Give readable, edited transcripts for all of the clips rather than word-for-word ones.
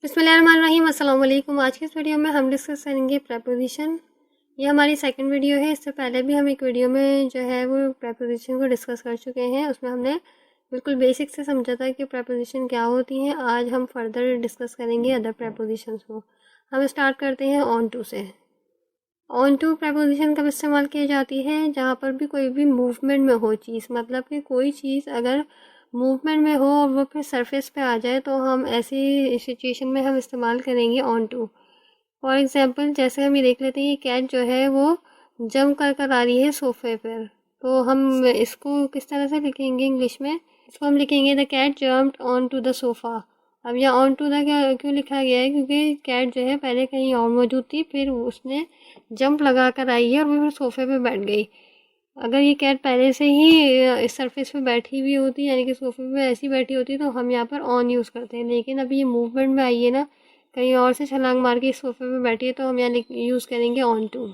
बिस्मिल्लाहिर्रहमानिर्रहीम। अस्सलाम वालेकुम। आज की इस वीडियो में हम डिस्कस करेंगे प्रेपोजिशन। ये हमारी सेकंड वीडियो है। इससे पहले भी हम एक वीडियो में जो है वो प्रेपोजिशन को डिस्कस कर चुके हैं। उसमें हमने बिल्कुल बेसिक से समझा था कि प्रेपोजिशन क्या होती हैं। आज हम फर्दर डिस्कस करेंगे अदर प्रेपोजिशंस को। हम स्टार्ट करते हैं ऑन टू से। ऑन टू प्रेपोजिशन कब इस्तेमाल की जाती है? जहाँ पर भी कोई भी मूवमेंट में हो चीज़, मतलब कि कोई चीज़ अगर मूवमेंट में हो और वो फिर सरफेस पे आ जाए तो हम ऐसी सिचुएशन में हम इस्तेमाल करेंगे ऑन टू। फॉर एग्ज़ाम्पल जैसे हम ये देख लेते हैं, ये कैट जो है वो जंप कर कर आ रही है सोफे पर। तो हम इसको किस तरह से लिखेंगे इंग्लिश में? इसको हम लिखेंगे the cat jumped on to the sofa. अब यहाँ ऑन टू द क्या क्यों लिखा गया है? क्योंकि कैट जो है पहले कहीं और मौजूद थी, फिर उसने जंप लगा कर आई है और वो फिर सोफ़े पे बैठ गई। अगर ये कैट पहले से ही इस सरफेस पे बैठी हुई होती, यानी कि सोफे पे ऐसी बैठी होती, तो हम यहाँ पर ऑन यूज़ करते हैं। लेकिन अभी ये मूवमेंट में आई है ना, कहीं और से छलांग मार के इस सोफे पे बैठी है, तो हम यहाँ यूज़ करेंगे ऑन टू।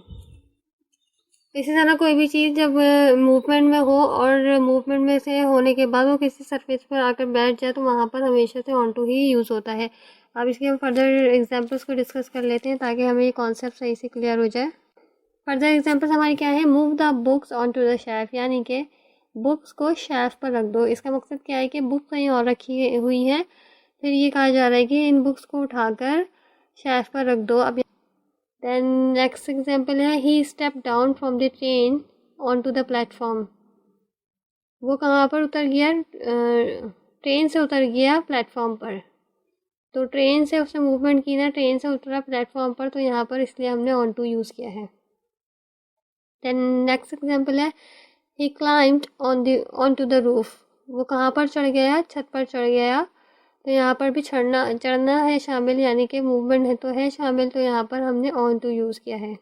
इसी तरह कोई भी चीज़ जब मूवमेंट में हो और मूवमेंट में से होने के बाद वो किसी सरफेस पर आकर बैठ जाए, तो वहाँ पर हमेशा से ऑन टू ही यूज़ होता है। अब इसके हम फर्दर एग्जांपल्स को डिस्कस कर लेते हैं ताकि हमें ये कॉन्सेप्ट सही से क्लियर हो जाए। फर्दर एग्जांपल्स हमारी क्या है? Move the books on to the shelf, यानी कि बुक्स को शेल्फ पर रख दो। इसका मकसद क्या है कि बुक कहीं और रखी हुई है, फिर ये कहा जा रहा है कि इन बुक्स को उठाकर शेल्फ पर रख दो। अब देन नेक्स्ट एग्जांपल है he step down from the train on to the platform. वो कहाँ पर उतर गया? ट्रेन से उतर गया प्लेटफॉर्म पर। तो ट्रेन से उसने मूवमेंट की ना, ट्रेन से उतरा प्लेटफॉर्म पर, तो यहाँ पर इसलिए हमने ऑन टू यूज़ किया है। देन नेक्स्ट एग्जांपल है he climbed on to the roof. वो कहाँ पर चढ़ गया? छत पर चढ़ गया। तो यहाँ पर भी चढ़ना है शामिल, यानी कि मूवमेंट है तो है शामिल, तो यहाँ पर हमने ऑन टू यूज़ किया है।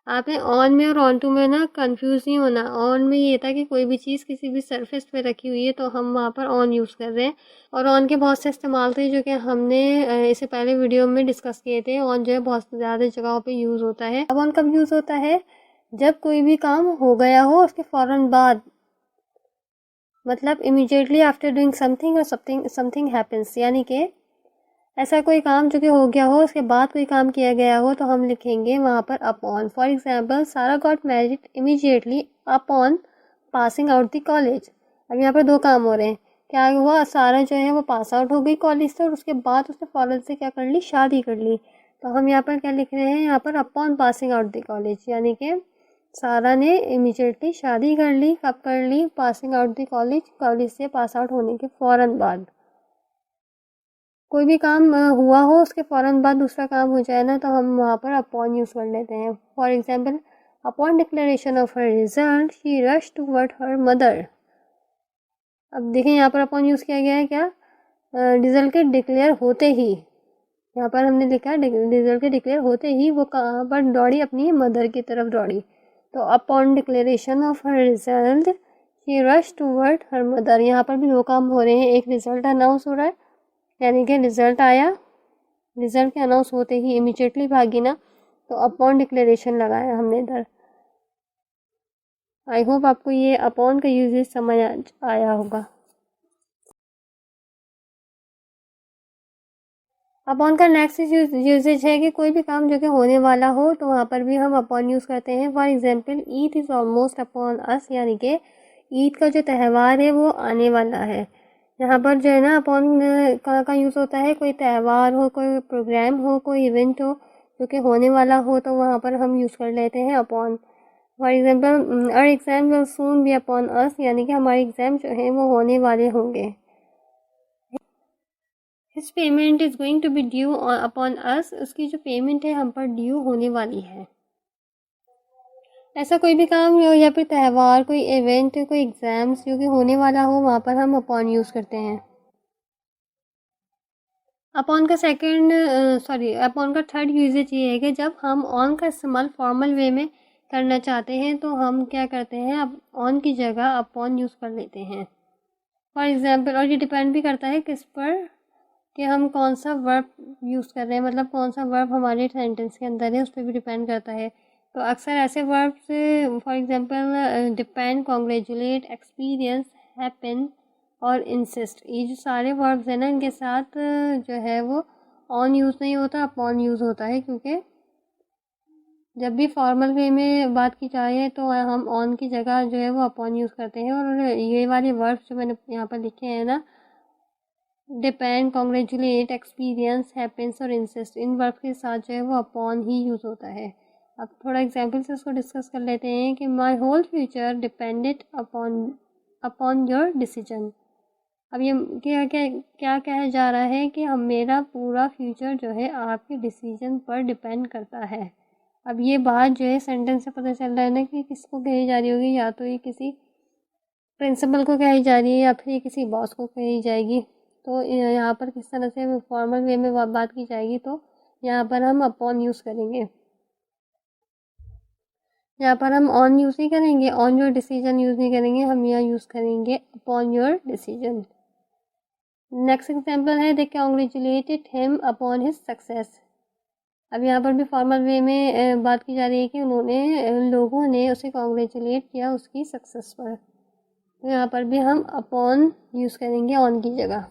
आपने ऑन में और ऑन टू में ना कंफ्यूज नहीं होना। ऑन में ये था कि कोई भी चीज़ किसी भी सरफेस पे रखी हुई है तो हम वहाँ पर ऑन यूज़ कर रहे हैं। और ऑन के बहुत से इस्तेमाल थे जो कि हमने इससे पहले वीडियो में डिस्कस किए थे। ऑन जो है बहुत ज़्यादा जगहों पे यूज़ होता है। अब ऑन कब यूज़ होता है? जब कोई भी काम हो गया हो उसके फ़ौरन बाद, मतलब इमीडिएटली आफ्टर डूइंग समथिंग और समथिंग हैपन्स, यानी कि ऐसा कोई काम जो कि हो गया हो उसके बाद कोई काम किया गया हो, तो हम लिखेंगे वहाँ पर अपॉन। फॉर एग्जांपल सारा got married immediately upon passing out the college. अब यहाँ पर दो काम हो रहे हैं। क्या हुआ? सारा जो है वो पास आउट हो गई कॉलेज से और उसके बाद उसने फ़ौरन से क्या कर ली? शादी कर ली। तो हम यहाँ पर क्या लिख रहे हैं? यहाँ पर upon passing out the college, यानी कि सारा ने इमीडिएटली शादी कर ली। कब कर ली? Passing out the college, college से पास आउट होने के फ़ौरन बाद। कोई भी काम हुआ हो उसके फ़ौरन बाद दूसरा काम हो जाए ना, तो हम वहाँ पर अपॉन यूज़ कर लेते हैं। For example upon declaration of her result she rush toward her mother. अब देखें यहाँ पर अपॉन यूज़ किया गया है क्या? रिजल्ट के डिक्लेयर होते ही, यहाँ पर हमने लिखा रिजल्ट के डिक्लेयर होते ही वो कहाँ पर दौड़ी? अपनी मदर की तरफ दौड़ी। तो upon declaration of her result she rush toward her mother. यहाँ पर भी दो काम हो रहे हैं। एक रिजल्ट अनाउंस हो रहा है, यानी कि रिजल्ट आया, रिजल्ट के अनाउंस होते ही इमीडिएटली भागी ना, तो अपॉन डिक्लेरेशन लगाया हमने इधर। आई होप आपको ये अपॉन का यूजेज समझ आया होगा। अपॉन का नेक्स्ट यूजेज है कि कोई भी काम जो कि होने वाला हो तो वहाँ पर भी हम अपॉन यूज़ करते हैं। For example Eid is almost upon us, यानी कि ईद का जो त्यौहार है वो आने वाला है। यहाँ पर जो है ना अपॉन का यूज़ होता है। कोई त्यौहार हो, कोई प्रोग्राम हो, कोई इवेंट हो जो कि होने वाला हो, तो वहाँ पर हम यूज़ कर लेते हैं upon. For example our exam will soon be upon us, यानी कि हमारे एग्ज़ाम जो हैं वो होने वाले होंगे। His payment is going to be due upon us, उसकी जो पेमेंट है हम पर ड्यू होने वाली है। ऐसा कोई भी काम हो या फिर त्यौहार, कोई इवेंट, कोई एग्ज़ाम्स जो कि होने वाला हो, वहाँ पर हम अपॉन यूज़ करते हैं। अपॉन का अपॉन का थर्ड यूजेज ये है कि जब हम ऑन का इस्तेमाल फॉर्मल वे में करना चाहते हैं तो हम क्या करते हैं? अब ऑन की जगह अपॉन यूज़ कर लेते हैं। फॉर एग्जांपल, और ये डिपेंड भी करता है किस पर, कि हम कौन सा वर्ब यूज़ कर रहे हैं, मतलब कौन सा वर्ब हमारे सेंटेंस के अंदर है, उस पर भी डिपेंड करता है। तो अक्सर ऐसे verbs for example depend, congratulate, experience, happen और इंसिस्ट, ये जो सारे वर्ब्स हैं ना, इनके साथ जो है वो ऑन यूज़ नहीं होता, अपॉन यूज़ होता है, क्योंकि जब भी फॉर्मल वे में बात की जाए तो हम ऑन की जगह जो है वो अपॉन यूज़ करते हैं। और ये वाले वर्ब जो मैंने यहाँ पर लिखे हैं ना, डिपेंड, कॉन्ग्रेचुलेट, एक्सपीरियंस, हैपेंस और इंसिस्ट, इन वर्ब के साथ जो है वो अपॉन ही यूज़ होता है। अब थोड़ा एग्जाम्पल से उसको डिस्कस कर लेते हैं कि my whole future depended upon upon your decision. अब ये क्या क्या क्या कहा जा रहा है कि हम मेरा पूरा फ्यूचर जो है आपके डिसीजन पर डिपेंड करता है। अब ये बात जो है सेंटेंस से पता चल रहा है ना कि किसको कही जा रही होगी, या तो ये किसी प्रिंसिपल को कही जा रही है या फिर ये किसी बॉस को कही जाएगी। तो यहाँ पर किस तरह से फॉर्मल वे में बात की जाएगी, तो यहाँ पर हम अपॉन यूज़ करेंगे। यहाँ पर हम ऑन यूज़ नहीं करेंगे, ऑन योर डिसीजन यूज़ नहीं करेंगे, हम यहाँ यूज़ करेंगे upon your decision. Next example है, they congratulated him upon his success. अब यहाँ पर भी फॉर्मल वे में बात की जा रही है कि उन्होंने लोगों ने उसे कॉन्ग्रेचुलेट किया उसकी सक्सेस पर। तो यहाँ पर भी हम अपॉन यूज़ करेंगे ऑन की जगह।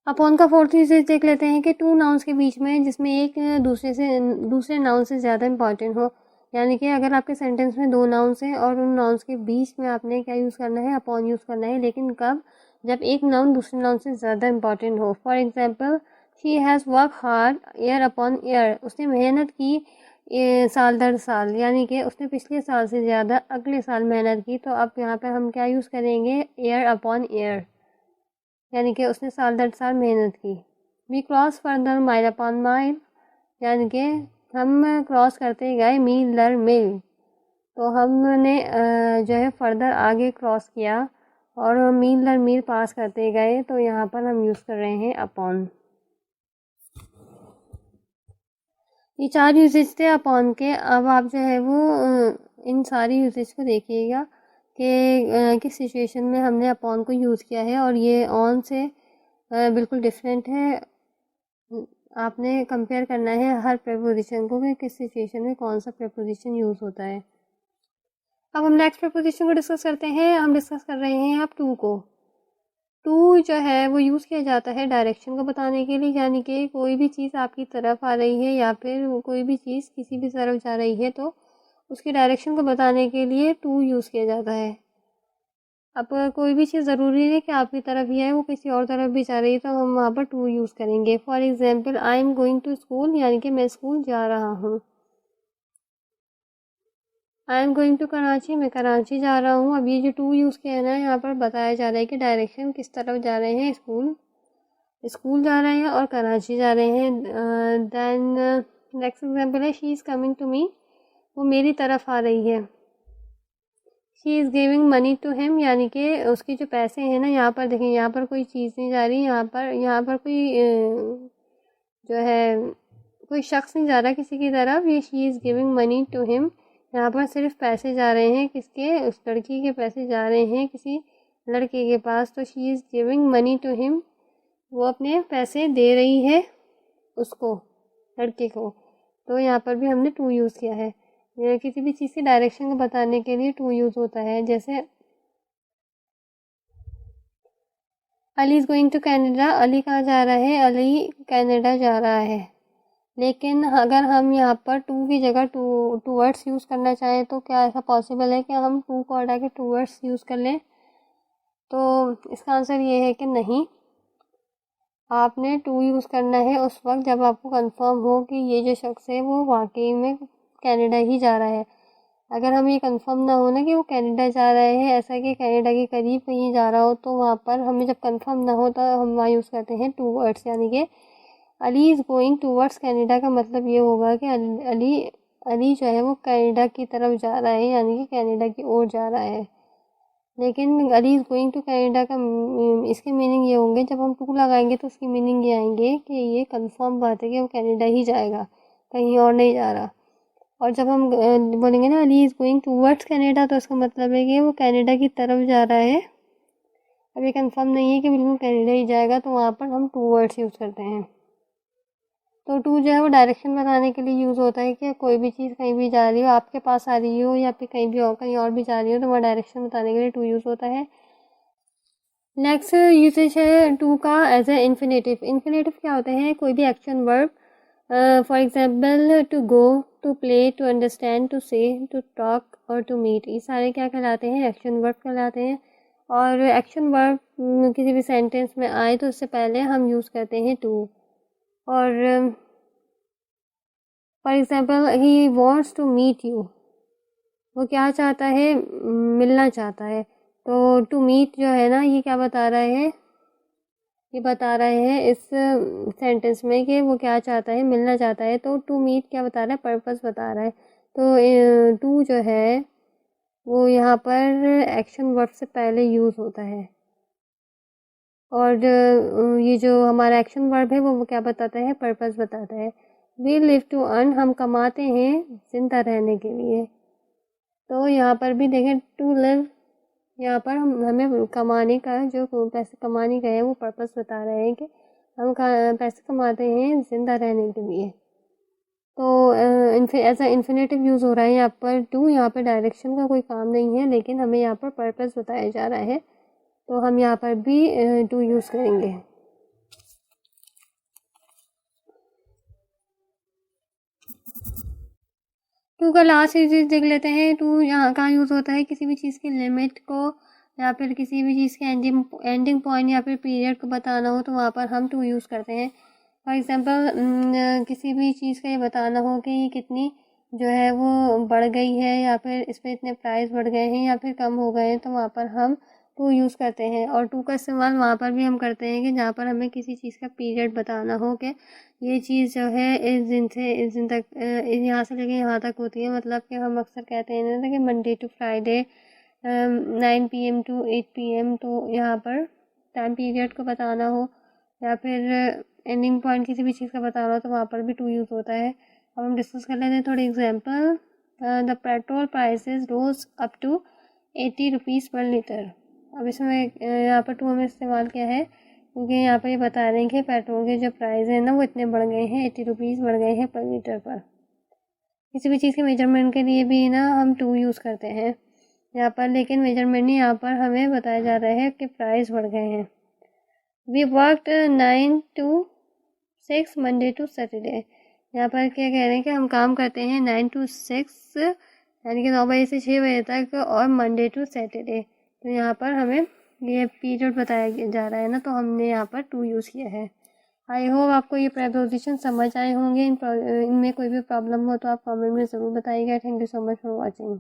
अपॉन का फोर्थ यूजेज देख लेते हैं कि टू नाउन्स के बीच में जिसमें एक दूसरे नाउन से ज़्यादा इंपॉर्टेंट हो। यानी कि अगर आपके सेंटेंस में दो नाउन्स हैं और उन नाउन्स के बीच में आपने क्या यूज़ करना है, अपॉन यूज़ करना है। लेकिन कब? जब एक नाउन दूसरे नाउन से ज़्यादा इंपॉर्टेंट हो। For example, she has work hard year upon year, उसने मेहनत की साल दर साल, यानी कि उसने पिछले साल से ज़्यादा अगले साल मेहनत की। तो अब यहाँ पर हम क्या यूज़ करेंगे, ईयर अपॉन ईयर, यानी कि उसने साल दर साल मेहनत की। We cross further mile upon mile, यानी कि हम क्रॉस करते गए मील दर मील। तो हमने जो है फर्दर आगे क्रॉस किया और मील दर मील पास करते गए। तो यहाँ पर हम यूज़ कर रहे हैं अपॉन। ये चार यूजेज थे अपॉन के। अब आप जो है वो इन सारी यूजेज को देखिएगा कि किस सिचुएशन में हमने अपॉन को यूज़ किया है, और ये ऑन से बिल्कुल डिफरेंट है। आपने कंपेयर करना है हर प्रेपोजिशन को कि किस सिचुएशन में कौन सा प्रेपोजिशन यूज़ होता है। अब हम नेक्स्ट प्रेपोजिशन को डिस्कस करते हैं। हम डिस्कस कर रहे हैं अब टू को। टू जो है वो यूज़ किया जाता है डायरेक्शन को बताने के लिए, यानी कि कोई भी चीज़ आपकी तरफ आ रही है या फिर कोई भी चीज़ किसी भी तरफ जा रही है तो उसकी डायरेक्शन को बताने के लिए टू यूज़ किया जाता है। अब कोई भी चीज़ ज़रूरी है कि आपकी तरफ ही है, वो किसी और तरफ भी जा रही है, तो हम वहाँ पर टू यूज़ करेंगे। For example, I am going to school, यानी कि मैं स्कूल जा रहा हूँ। I am going to Karachi, मैं कराची जा रहा हूँ। अब ये जो टू यूज़ किया है ना, यहाँ पर बताया जा रहा है कि डायरेक्शन किस तरफ जा रहे हैं, स्कूल जा रहे हैं और कराची जा रहे हैं। देन नेक्स्ट एग्जाम्पल है, she is coming to me, वो मेरी तरफ आ रही है। She is giving money to him, यानी कि उसके जो पैसे हैं ना, यहाँ पर देखें, यहाँ पर कोई चीज़ नहीं जा रही, यहाँ पर कोई जो है कोई शख्स नहीं जा रहा किसी की तरफ। ये she is giving money to him, यहाँ पर सिर्फ पैसे जा रहे हैं किसके, उस लड़की के पैसे जा रहे हैं किसी लड़के के पास। तो she is giving money to him, वो अपने पैसे दे रही है उसको, लड़के को। तो यहाँ पर भी हमने टू यूज़ किया है। किसी भी चीज़ की डायरेक्शन को बताने के लिए टू यूज़ होता है। जैसे Ali is going to Canada, Ali कहाँ जा रहा है, अली कनाडा जा रहा है। लेकिन अगर हम यहाँ पर टू की जगह टूवर्ड्स यूज़ करना चाहें तो क्या ऐसा पॉसिबल है कि हम टू को हटा के टूवर्ड्स यूज़ कर लें? तो इसका आंसर ये है कि नहीं। आपने टू यूज़ करना है उस वक्त जब आपको कंफर्म हो कि ये जो शख्स है वो वाकई में कनाडा ही जा रहा है। अगर हमें ये कंफर्म ना हो ना कि वो कनाडा जा रहे हैं, ऐसा कि कनाडा के करीब कहीं जा रहा हो, तो वहाँ पर हमें जब कंफर्म ना हो तो हम वहाँ यूज़ करते हैं टूवर्ड्स। यानी कि Ali is going towards Canada का मतलब ये होगा कि अली जो है वो कनाडा की तरफ जा रहा है, यानी कि कनाडा की ओर जा रहा है। लेकिन Ali is going to Canada का इसके मीनिंग ये होंगे, जब हम टू लगाएंगे तो उसकी मीनिंग ये आएंगे कि ये कंफर्म बात है कि वो कनाडा ही जाएगा, कहीं और नहीं जा रहा। और जब हम बोलेंगे ना Ali is going towards Canada, तो इसका मतलब है कि वो कनाडा की तरफ जा रहा है। अब ये कंफर्म नहीं है कि बिल्कुल कनाडा ही जाएगा, तो वहाँ पर हम टूवर्ड्स यूज़ करते हैं। तो टू जो है वो डायरेक्शन बताने के लिए यूज़ होता है कि कोई भी चीज़ कहीं भी जा रही हो, आपके पास आ रही हो या फिर कहीं और भी जा रही हो, तो वहाँ डायरेक्शन बताने के लिए टू यूज़ होता है। नेक्स्ट यूसेज है टू का एज ए इन्फिनेटिव। इन्फिनेटिव क्या होते हैं? कोई भी action verb, for example to go, to play, to understand, to say, to talk और टू मीट, ये सारे क्या कहलाते हैं? एक्शन वर्ब कहलाते हैं। और एक्शन वर्ब किसी भी सेंटेंस में आए तो उससे पहले हम यूज़ करते हैं टू। और for example he wants to meet you, वो क्या चाहता है? मिलना चाहता है। तो टू मीट जो है ना, ये क्या बता रहा है? ये बता रहे हैं इस सेंटेंस में कि वो क्या चाहता है? मिलना चाहता है। तो टू मीट क्या बता रहा है? पर्पस बता रहा है। तो टू जो है वो यहाँ पर एक्शन वर्ब से पहले यूज़ होता है। और ये जो हमारा एक्शन वर्ब है वो क्या बताता है? पर्पस बताता है। वी लिव टू अर्न, हम कमाते हैं जिंदा रहने के लिए। तो यहाँ पर भी देखें टू लिव, यहाँ पर हमें कमाने का, जो पैसे कमाने का है वो पर्पस बता रहे हैं कि हम पैसे कमाते हैं ज़िंदा रहने के लिए। तो एज अ इन्फिनेटिव यूज़ हो रहा है यहाँ पर टू। यहाँ पर डायरेक्शन का कोई काम नहीं है, लेकिन हमें यहाँ पर पर्पस बताया जा रहा है, तो हम यहाँ पर भी टू यूज़ करेंगे। टू का लास्ट यूजेज देख लेते हैं। टू यहाँ कहाँ यूज़ होता है? किसी भी चीज़ की लिमिट को या फिर किसी भी चीज़ के एंडिंग पॉइंट या फिर पीरियड को बताना हो तो वहाँ पर हम टू यूज़ करते हैं। फॉर एग्जांपल किसी भी चीज़ का ये बताना हो कि ये कितनी जो है वो बढ़ गई है, या फिर इस पर इतने प्राइस बढ़ गए हैं या फिर कम हो गए हैं, तो वहाँ पर हम टू यूज़ करते हैं। और टू का इस्तेमाल वहाँ पर भी हम करते हैं कि जहाँ पर हमें किसी चीज़ का पीरियड बताना हो कि ये चीज़ जो है इस दिन से इस दिन तक, यहाँ से लेके यहाँ तक होती है। मतलब कि हम अक्सर कहते हैं ना कि Monday to Friday 9 PM to 8 PM। तो यहाँ पर टाइम पीरियड को बताना हो या फिर एंडिंग पॉइंट किसी भी चीज़ का बताना हो तो वहाँ पर भी टू यूज़ होता है। अब हम डिस्कस कर लेते हैं थोड़े example. The petrol prices rose up to 80 rupees per litre. अब इसमें यहाँ पर टू हमें इस्तेमाल किया है क्योंकि यहाँ पर ये बता रहे हैं कि पेट्रोल के जो प्राइस हैं ना वो इतने बढ़ गए हैं, 80 रुपीज़ बढ़ गए हैं पर लीटर पर। किसी भी चीज़ के मेजरमेंट के लिए भी ना हम टू यूज़ करते हैं यहाँ पर, लेकिन मेजरमेंट नहीं, यहाँ पर हमें बताया जा रहा है कि प्राइस बढ़ गए हैं। We worked 9 to 6 Monday to Saturday. यहाँ पर क्या कह रहे हैं कि हम काम करते हैं 9 to 6 यानी कि 9 बजे से 6 बजे तक और मंडे टू सैटरडे। तो यहाँ पर हमें ये पीरियड बताया जा रहा है ना, तो हमने यहाँ पर टू यूज़ किया है। आई होप आपको ये प्रेपोजिशन समझ आए होंगे। इनमें कोई भी प्रॉब्लम हो तो आप कमेंट में ज़रूर बताइएगा। Thank you so much for watching.